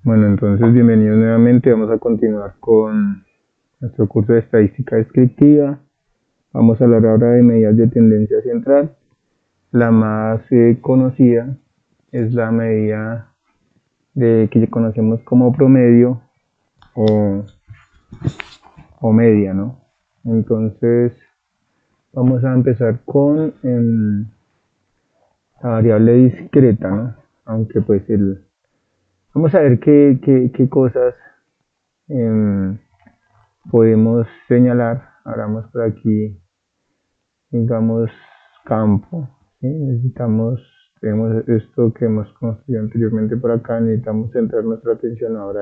Bueno, entonces bienvenidos nuevamente. Vamos a continuar con nuestro curso de estadística descriptiva. Vamos a hablar ahora de medidas de tendencia central. La más conocida es la medida que conocemos como promedio o, o media, ¿no? Entonces vamos a empezar con la variable discreta, ¿no? Aunque pues vamos a ver qué cosas em, podemos señalar. Abramos por aquí, digamos, campo, ¿sí? Tenemos esto que hemos construido anteriormente por acá. Necesitamos centrar nuestra atención ahora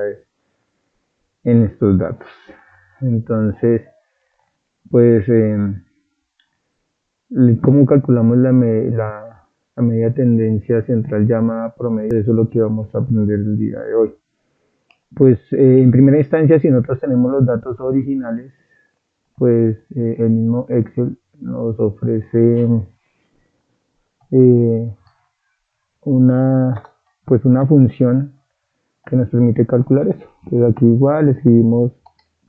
en estos datos. Entonces, pues, ¿cómo calculamos la media tendencia central llamada promedio? Eso es lo que vamos a aprender el día de hoy. Pues, en primera instancia, si nosotros tenemos los datos originales, pues el mismo Excel nos ofrece eh, una, pues una función que nos permite calcular eso. Entonces aquí igual escribimos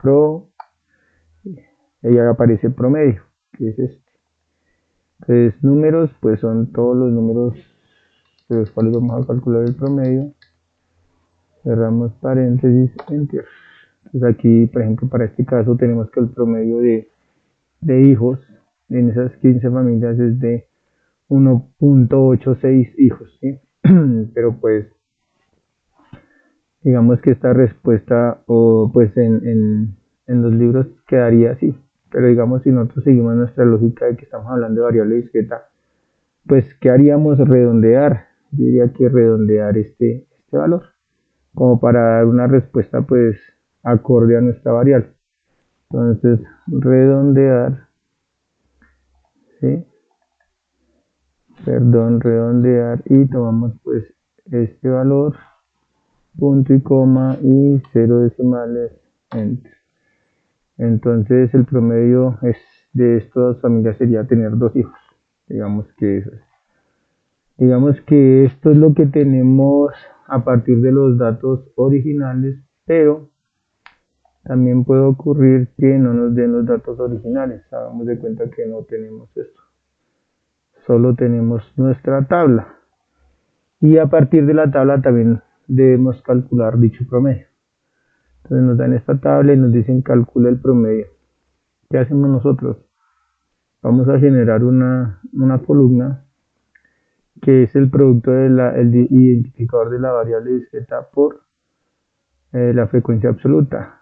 pro, y ahí aparece promedio, que es este. Entonces números, pues son todos los números de los cuales vamos a calcular el promedio. Cerramos paréntesis, enter. Entonces aquí, por ejemplo, para este caso tenemos que el promedio de hijos en esas 15 familias es de 1.86 hijos, ¿sí? Pero pues digamos que esta respuesta o pues en los libros quedaría así, pero digamos si nosotros seguimos nuestra lógica de que estamos hablando de variable discreta, pues ¿qué haríamos? Redondear, yo diría que redondear este valor, como para dar una respuesta pues acorde a nuestra variable. Entonces redondear, ¿sí? Perdón, redondear y tomamos pues este valor, punto y coma y 0 decimales, enter. Entonces el promedio de estas familias sería tener 2 hijos. Digamos que eso es. Digamos que esto es lo que tenemos a partir de los datos originales, pero también puede ocurrir que no nos den los datos originales. Hagamos de cuenta que no tenemos esto. Solo tenemos nuestra tabla. Y a partir de la tabla también debemos calcular dicho promedio. Entonces nos dan esta tabla y nos dicen calcula el promedio. ¿Qué hacemos nosotros? Vamos a generar una columna que es el producto el identificador de la variable discreta por la frecuencia absoluta.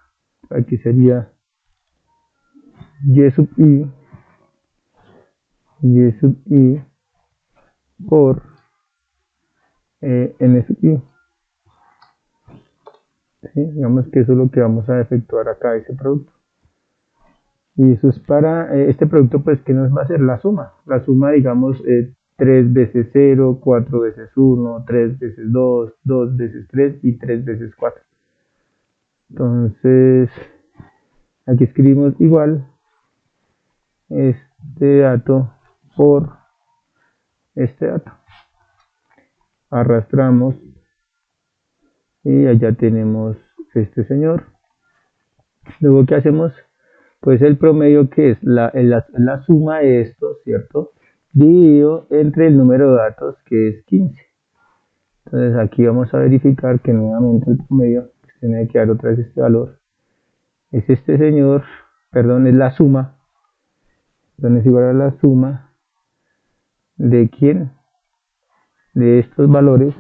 Aquí sería y sub y por n sub i. ¿Sí? Digamos que eso es lo que vamos a efectuar acá, ese producto. Y eso es para este producto, pues, ¿qué nos va a hacer? La suma. La suma, digamos, 3 veces 0, 4 veces 1, 3 veces 2, 2 veces 3 y 3 veces 4. Entonces, aquí escribimos igual este dato por este dato. Arrastramos y allá tenemos este señor. Luego, ¿qué hacemos? Pues el promedio, que es la suma de estos, ¿cierto? Dividido entre el número de datos, que es 15. Entonces aquí vamos a verificar que nuevamente el promedio, pues, tiene que dar otra vez este valor. Es este señor, perdón, es la suma. Entonces es igual a la suma de quién, de estos valores,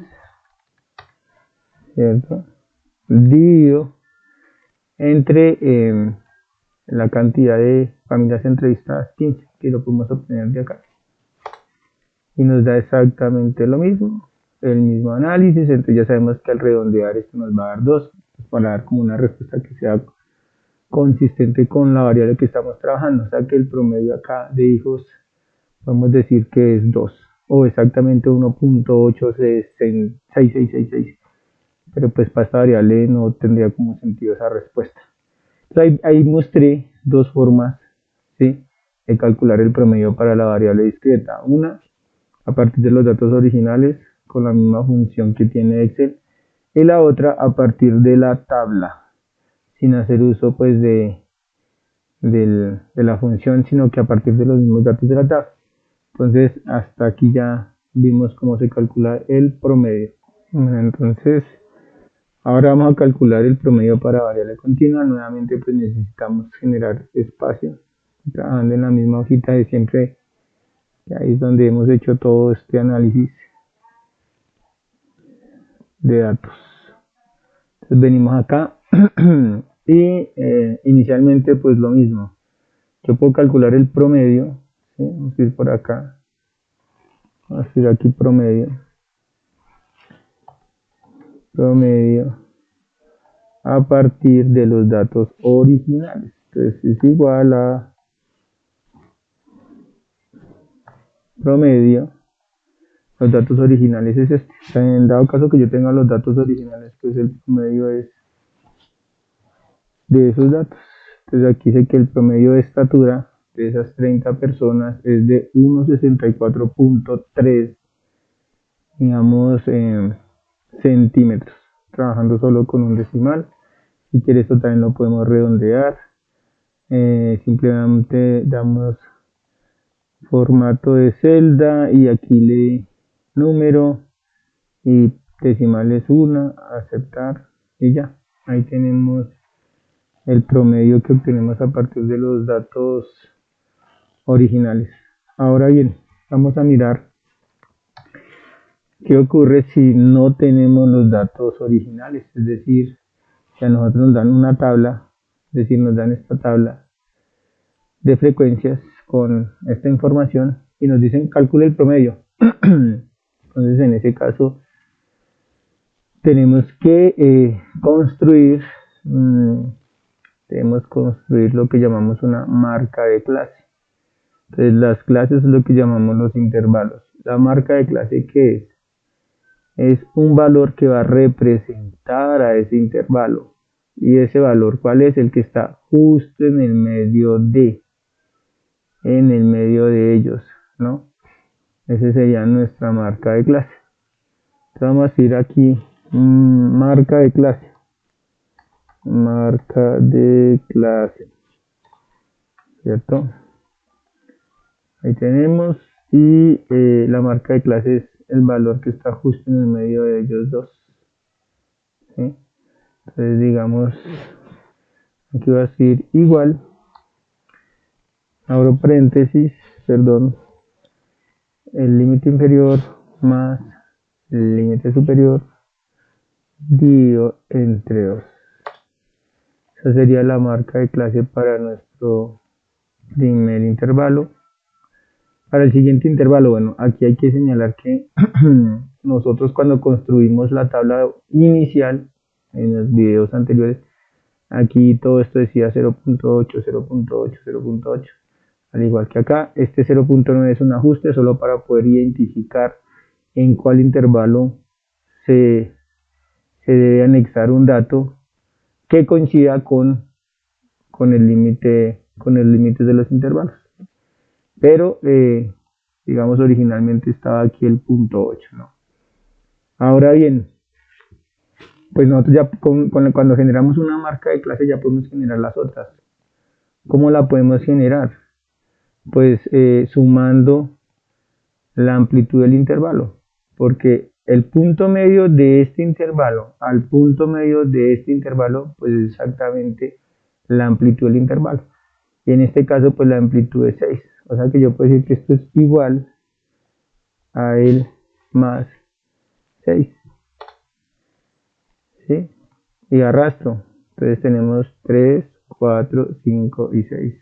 ¿cierto? Dividido entre la cantidad de familias entrevistadas, 15, que lo podemos obtener de acá. Y nos da exactamente lo mismo, el mismo análisis. Entonces ya sabemos que al redondear esto nos va a dar 2, para dar como una respuesta que sea consistente con la variable que estamos trabajando. O sea que el promedio acá de hijos podemos decir que es 2 o exactamente 1.8666, pero pues para esta variable no tendría como sentido esa respuesta. Entonces ahí mostré dos formas, ¿sí?, de calcular el promedio para la variable discreta. Una, a partir de los datos originales con la misma función que tiene Excel, y la otra a partir de la tabla, sin hacer uso pues de la función, sino que a partir de los mismos datos de la tabla. Entonces hasta aquí ya vimos cómo se calcula el promedio. Bueno, entonces ahora vamos a calcular el promedio para variable continua. Nuevamente pues necesitamos generar espacio, trabajando en la misma hojita de siempre, que ahí es donde hemos hecho todo este análisis de datos. Entonces venimos acá y inicialmente pues lo mismo. Yo puedo calcular el promedio, ¿sí? Vamos a ir por acá, vamos a ir aquí promedio a partir de los datos originales. Entonces es igual a promedio, los datos originales es este. En dado caso que yo tenga los datos originales, pues el promedio es de esos datos. Entonces aquí dice que el promedio de estatura de esas 30 personas es de 1,64.3, digamos, centímetros, trabajando solo con un decimal. Si quieres, esto también lo podemos redondear. Simplemente damos formato de celda y aquí le número y decimal es 1, aceptar y ya. Ahí tenemos el promedio que obtenemos a partir de los datos originales. Ahora bien, vamos a mirar qué ocurre si no tenemos los datos originales, es decir, si a nosotros nos dan una tabla, es decir, nos dan esta tabla de frecuencias con esta información y nos dicen calcule el promedio. Entonces en ese caso tenemos que construir lo que llamamos una marca de clase. Entonces las clases es lo que llamamos los intervalos. La marca de clase, ¿qué es? Es un valor que va a representar a ese intervalo. Y ese valor, ¿cuál es? El que está justo en el medio de ellos, ¿no? Esa sería nuestra marca de clase. Entonces vamos a ir aquí, marca de clase, ¿cierto? Ahí tenemos, y la marca de clase es el valor que está justo en el medio de ellos dos, ¿sí? Entonces digamos, aquí va a decir igual, abro paréntesis, perdón, el límite inferior más el límite superior dividido entre 2. Esa sería la marca de clase para nuestro primer intervalo. Para el siguiente intervalo, bueno, aquí hay que señalar que nosotros cuando construimos la tabla inicial en los videos anteriores, aquí todo esto decía 0.8, 0.8, 0.8. Al igual que acá, este 0.9 es un ajuste solo para poder identificar en cuál intervalo se debe anexar un dato que coincida con el límite de los intervalos. Pero digamos originalmente estaba aquí el punto 8, ¿no? Ahora bien, pues nosotros ya cuando generamos una marca de clase ya podemos generar las otras. ¿Cómo la podemos generar? Pues sumando la amplitud del intervalo, porque el punto medio de este intervalo al punto medio de este intervalo pues es exactamente la amplitud del intervalo, y en este caso pues la amplitud es 6, o sea que yo puedo decir que esto es igual a el más 6, ¿sí? Y arrastro, entonces tenemos 3, 4, 5 y 6.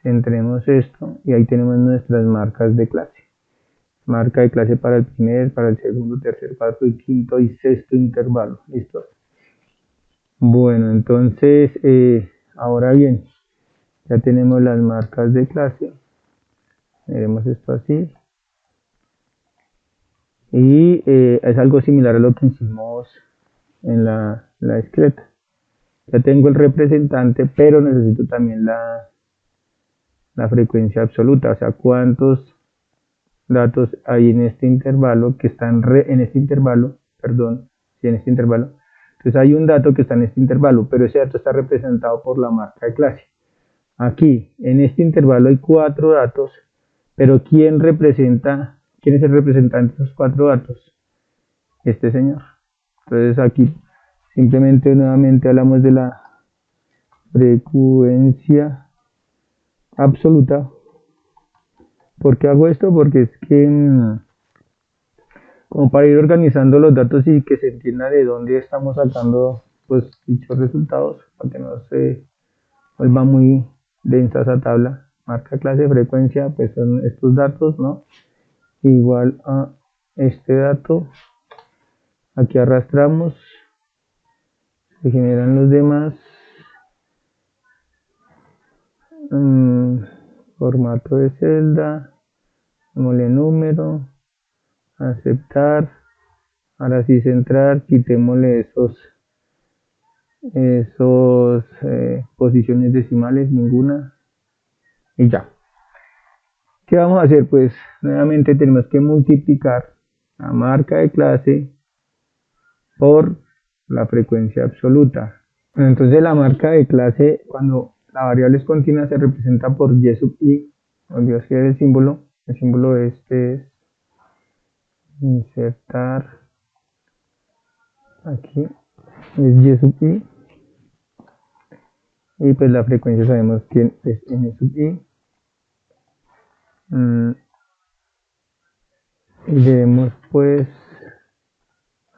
Centremos esto y ahí tenemos nuestras marcas de clase. Marca de clase para el primer, para el segundo, tercer, cuarto y quinto y sexto intervalo. ¿Listo? Bueno, entonces, ahora bien, ya tenemos las marcas de clase. Veremos esto así. Y es algo similar a lo que hicimos en la discreta. Ya tengo el representante, pero necesito también la frecuencia absoluta, o sea, cuántos datos hay en este intervalo que están en este intervalo, perdón, ¿sí? En este intervalo. Entonces hay un dato que está en este intervalo, pero ese dato está representado por la marca de clase. Aquí, en este intervalo hay 4 datos, pero quién es el representante de esos 4 datos? Este señor. Entonces aquí simplemente nuevamente hablamos de la frecuencia absoluta. ¿Por qué hago esto? Porque es que como para ir organizando los datos y que se entienda de dónde estamos sacando pues dichos resultados, para que no se vuelva muy densa esa tabla. Marca clase frecuencia, pues son estos datos, ¿no? Igual a este dato. Aquí arrastramos, se generan los demás. Formato de celda, démosle número, aceptar. Ahora sí centrar, quitémosle esos posiciones decimales, ninguna, y ya. ¿Qué vamos a hacer? Pues nuevamente tenemos que multiplicar la marca de clase por la frecuencia absoluta. Entonces la marca de clase, cuando la variable es continua, se representa por y sub i. Olvidé hacer el símbolo este es insertar, aquí es y sub i, y pues la frecuencia sabemos que es n sub i. Y debemos pues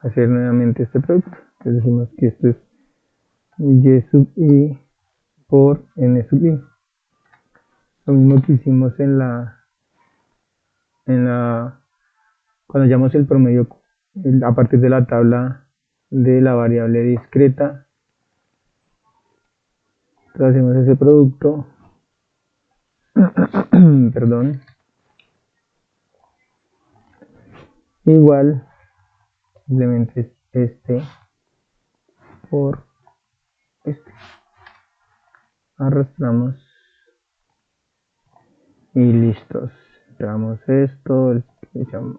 hacer nuevamente este producto. Entonces decimos que esto es y sub i por n sub i. Lo mismo que hicimos cuando llamamos el promedio a partir de la tabla de la variable discreta. Entonces hacemos ese producto, perdón, igual, simplemente este por este. Arrastramos y listos. Llevamos esto,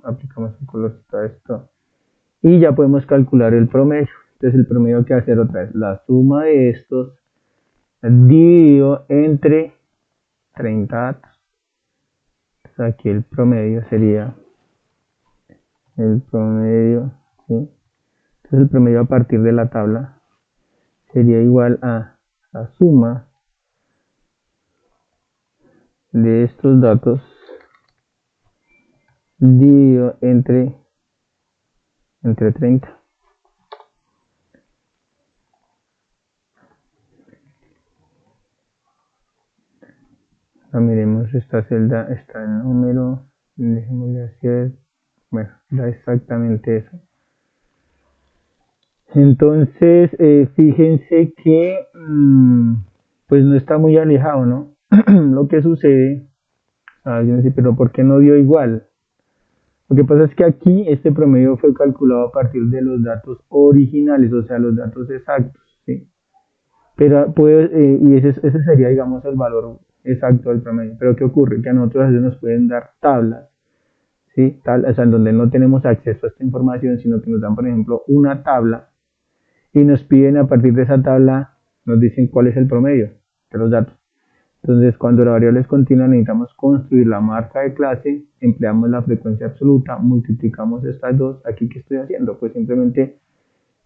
aplicamos el color a esto y ya podemos calcular el promedio. Entonces el promedio que hacer otra vez la suma de estos dividido entre 30 datos. Entonces aquí el promedio sería el promedio, ¿sí? Entonces el promedio a partir de la tabla sería igual a la suma de estos datos dividido entre 30. Miremos esta celda, está en número, dejémosle hacer, bueno, da exactamente eso. Entonces, fíjense que pues no está muy alejado, ¿no? Lo que sucede, alguien dice, pero ¿por qué no dio igual? Lo que pasa es que aquí este promedio fue calculado a partir de los datos originales, o sea, los datos exactos, ¿sí? Pero y ese sería, digamos, el valor exacto del promedio. Pero ¿qué ocurre? Que a nosotros a veces nos pueden dar tablas, ¿sí? O sea, en donde no tenemos acceso a esta información, sino que nos dan, por ejemplo, una tabla y nos piden a partir de esa tabla, nos dicen cuál es el promedio de los datos. Entonces, cuando la variable es continua, necesitamos construir la marca de clase, empleamos la frecuencia absoluta, multiplicamos estas dos. ¿Aquí qué estoy haciendo? Pues simplemente,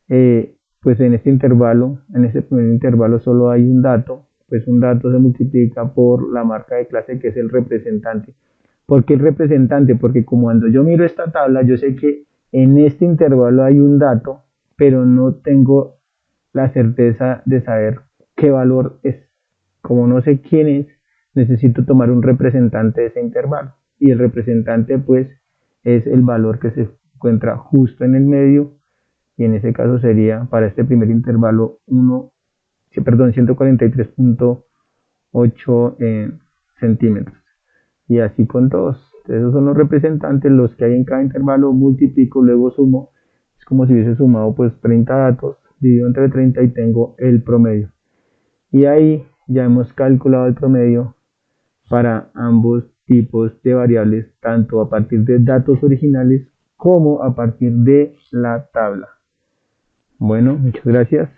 pues en este intervalo, en este primer intervalo solo hay un dato, pues un dato se multiplica por la marca de clase que es el representante. ¿Por qué el representante? Porque como cuando yo miro esta tabla, yo sé que en este intervalo hay un dato, pero no tengo la certeza de saber qué valor es. Como no sé quién es, necesito tomar un representante de ese intervalo. Y el representante pues es el valor que se encuentra justo en el medio. Y en ese caso sería para este primer intervalo 143.8 centímetros. Y así con todos. Esos son los representantes, los que hay en cada intervalo, multiplico, luego sumo. Es como si hubiese sumado pues 30 datos, dividido entre 30 y tengo el promedio. Y ahí ya hemos calculado el promedio para ambos tipos de variables, tanto a partir de datos originales como a partir de la tabla. Bueno, muchas gracias.